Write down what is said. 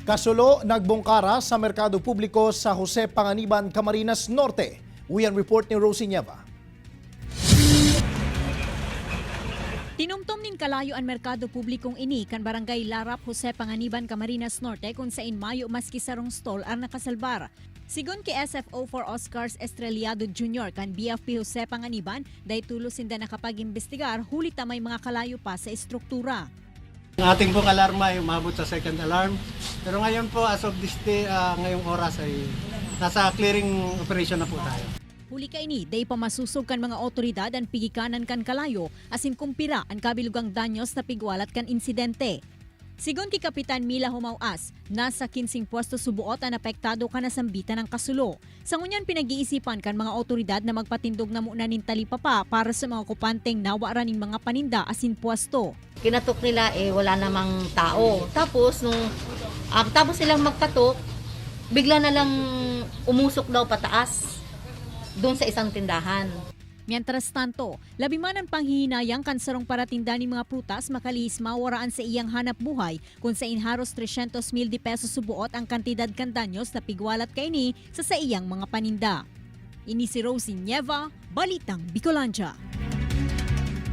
Kasulo nagbongkara sa merkado publiko sa Jose Panganiban, Camarines Norte. Uyan report ni Rosie Nieva. Tinumtom nin kalayo ang merkado publikong ini kan barangay Larap, Jose Panganiban, Camarines Norte kung sain mayo maski sarong stall ang nakasalbar. Sigon kay SFO for Oscars Estrellado Jr. kan BFP Jose Panganiban, day tulo sinda nakapag-imbestigar huli ta may mga kalayo pa sa estruktura. Ang ating pong alarma ay umabot sa second alarm. Pero ngayon po, as of this day, ngayong oras ay nasa clearing operation na po tayo. Huli ka ini, day pa masusog kan mga otoridad ang pigikanan kan kalayo asin kumpira ang kabilugang danyos na pigwalat kan insidente. Sigon ki Kapitan Mila Humawas, nasa 15 pwesto subuot ang apektado ka na sambitan ng kasulo. Sa ngunyan pinag-iisipan kan mga otoridad na magpatindog na muna nin talipapa para sa mga kupanteng nawaran ng mga paninda asin pwesto. Kinatok nila wala namang tao. Tapos tapos silang magkatok, bigla na lang umusok daw pataas doon sa isang tindahan. Mientras tanto, labiman ang panghihinayang kansarong paratinda ni mga prutas makalihis mawaraan sa iyang hanap buhay kung sa inharos 300,000 de pesos subuot ang kantidad kan danyos na pigwalat kaini sa iyang mga paninda. Ini si Rosie Nieva, Balitang Bicolandia.